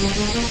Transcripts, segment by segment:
Assemble!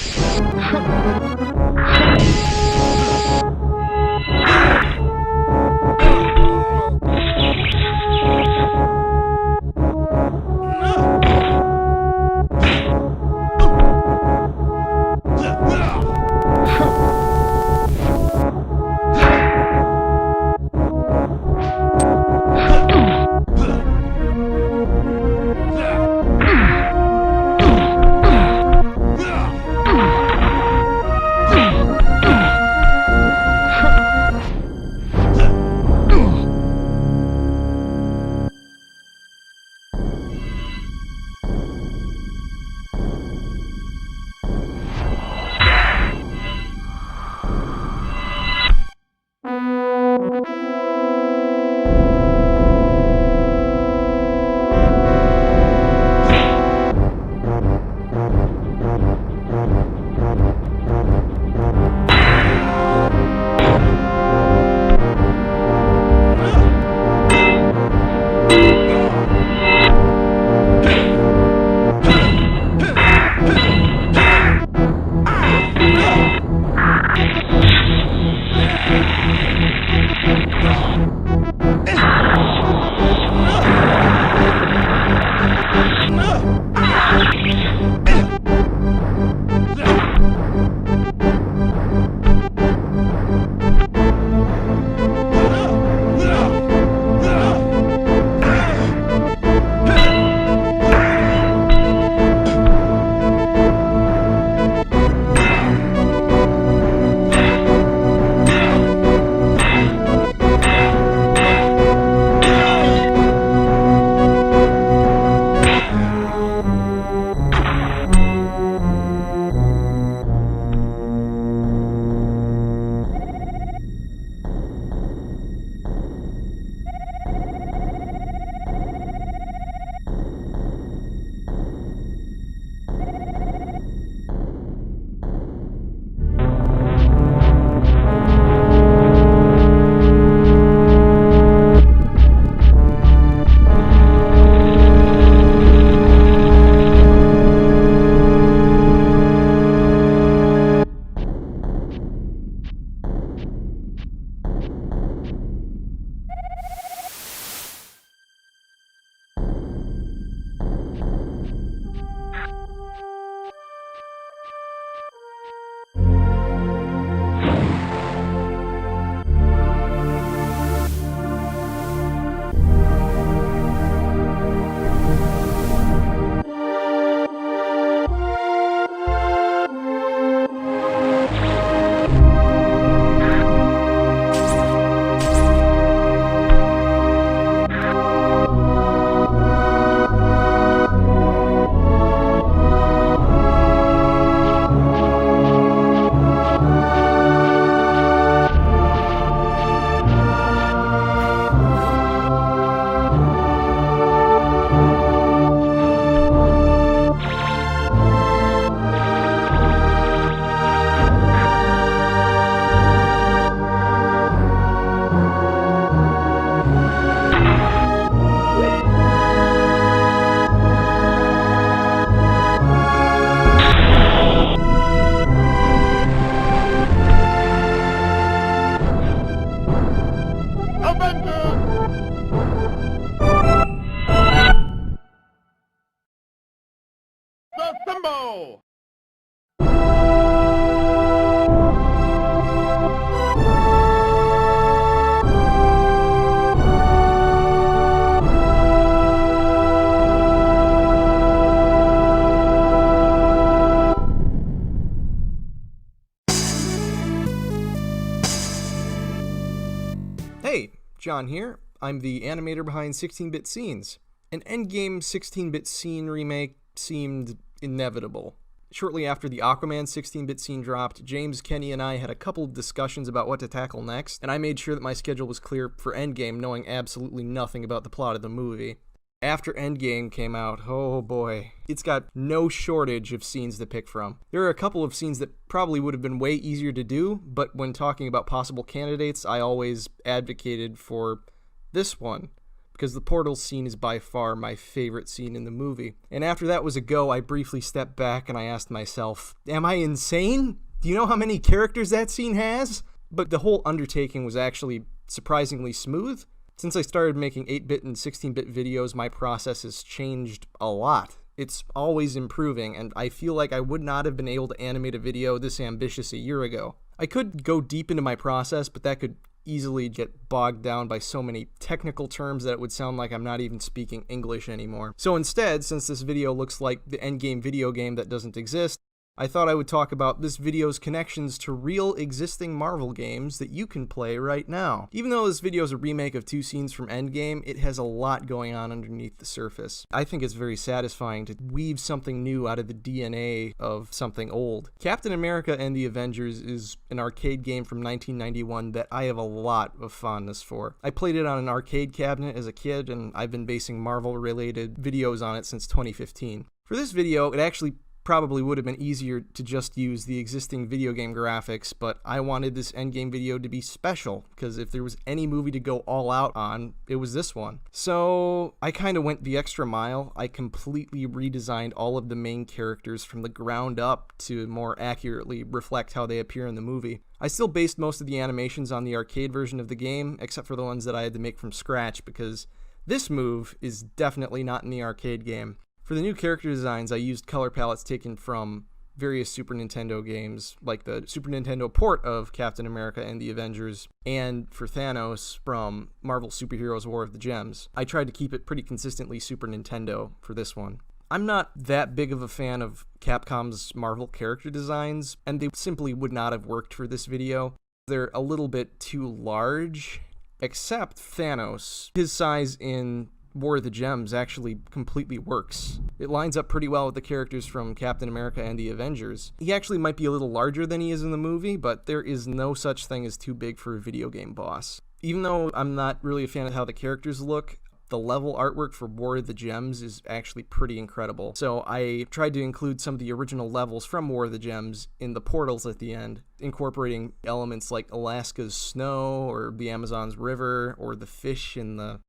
Hey, John here. I'm the animator behind 16-Bit Scenes. An Endgame 16-Bit Scene remake seemed inevitable. Shortly after the Aquaman 16-Bit Scene dropped, James, Kenny, and I had a couple of discussions about what to tackle next, and I made sure that my schedule was clear for Endgame, knowing absolutely nothing about the plot of the movie. After Endgame came out, oh boy, it's got no shortage of scenes to pick from. There are a couple of scenes that probably would have been way easier to do, but when talking about possible candidates, I always advocated for this one. because the portal scene is by far my favorite scene in the movie. And after that was a go, I briefly stepped back and I asked myself, am I insane? Do you know how many characters that scene has? But the whole undertaking was actually surprisingly smooth. Since I started making 8-bit and 16-bit videos, my process has changed a lot. It's always improving, and I feel like I would not have been able to animate a video this ambitious a year ago. I could go deep into my process, but that could easily get bogged down by so many technical terms that it would sound like I'm not even speaking English anymore. So instead, since this video looks like the endgame video game that doesn't exist, I thought I would talk about this video's connections to real existing Marvel games that you can play right now. Even though this video is a remake of 2 scenes from Endgame, it has a lot going on underneath the surface. I think it's very satisfying to weave something new out of the DNA of something old. Captain America and the Avengers is an arcade game from 1991 that I have a lot of fondness for. I played it on an arcade cabinet as a kid, and I've been basing Marvel-related videos on it since 2015. For this video, it actually probably would have been easier to just use the existing video game graphics, but I wanted this endgame video to be special, because if there was any movie to go all out on, it was this one. So I kind of went the extra mile. I completely redesigned all of the main characters from the ground up to more accurately reflect how they appear in the movie. I still based most of the animations on the arcade version of the game, except for the ones that I had to make from scratch, because this move is definitely not in the arcade game. For the new character designs, I used color palettes taken from various Super Nintendo games, like the Super Nintendo port of Captain America and the Avengers, and for Thanos from Marvel Superheroes War of the Gems. I tried to keep it pretty consistently Super Nintendo for this one. I'm not that big of a fan of Capcom's Marvel character designs, and they simply would not have worked for this video. They're a little bit too large, except Thanos. His size in War of the Gems actually completely works. It lines up pretty well with the characters from Captain America and the Avengers. He actually might be a little larger than he is in the movie, but there is no such thing as too big for a video game boss. Even though I'm not really a fan of how the characters look, the level artwork for War of the Gems is actually pretty incredible. So I tried to include some of the original levels from War of the Gems in the portals at the end, incorporating elements like Alaska's snow, or the Amazon's river, or the fish in the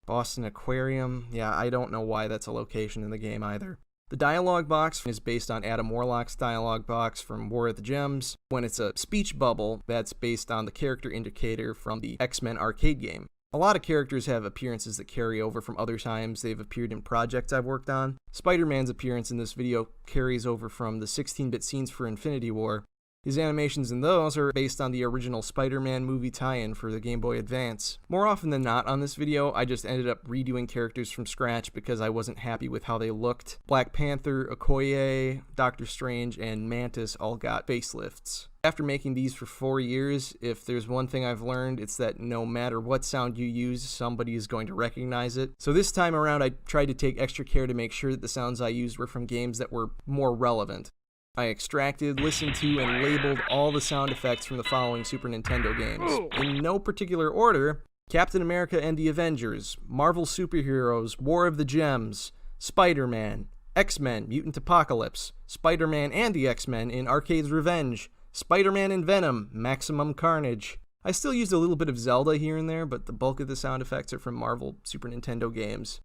Boston Aquarium. Yeah, I don't know why that's a location in the game either. The dialogue box is based on Adam Warlock's dialogue box from War of the Gems. When it's a speech bubble, that's based on the character indicator from the X-Men arcade game. A lot of characters have appearances that carry over from other times they've appeared in projects I've worked on. Spider-Man's appearance in this video carries over from the 16-bit scenes for Infinity War. His animations in those are based on the original Spider-Man movie tie-in for the Game Boy Advance. More often than not on this video, I just ended up redoing characters from scratch because I wasn't happy with how they looked. Black Panther, Okoye, Doctor Strange, and Mantis all got facelifts. After making these for 4 years, if there's one thing I've learned, it's that no matter what sound you use, somebody is going to recognize it. So this time around, I tried to take extra care to make sure that the sounds I used were from games that were more relevant. I extracted, listened to, and labeled all the sound effects from the following Super Nintendo games. In no particular order: Captain America and the Avengers, Marvel Superheroes, War of the Gems, Spider-Man, X-Men, Mutant Apocalypse, Spider-Man and the X-Men in Arcade's Revenge, Spider-Man and Venom, Maximum Carnage. I still used a little bit of Zelda here and there, but the bulk of the sound effects are from Marvel Super Nintendo games.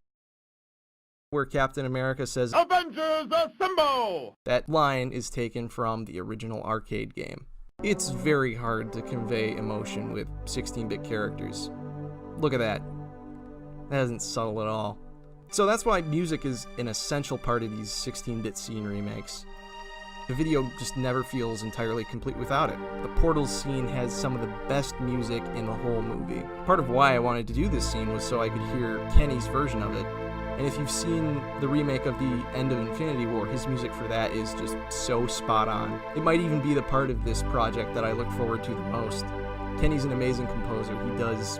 Where Captain America says, "Avengers Assemble!" That line is taken from the original arcade game. It's very hard to convey emotion with 16-bit characters. Look at that. That isn't subtle at all. So that's why music is an essential part of these 16-bit scene remakes. The video just never feels entirely complete without it. The Portals scene has some of the best music in the whole movie. Part of why I wanted to do this scene was so I could hear Kenny's version of it. And if you've seen the remake of the end of Infinity War, his music for that is just so spot on. It might even be the part of this project that I look forward to the most. Kenny's an amazing composer. He does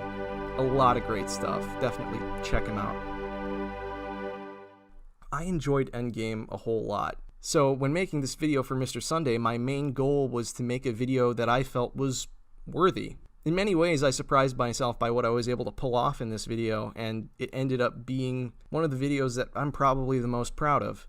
a lot of great stuff. Definitely check him out. I enjoyed Endgame a whole lot. So when making this video for Mr. Sunday, my main goal was to make a video that I felt was worthy. In many ways, I surprised myself by what I was able to pull off in this video, and it ended up being one of the videos that I'm probably the most proud of.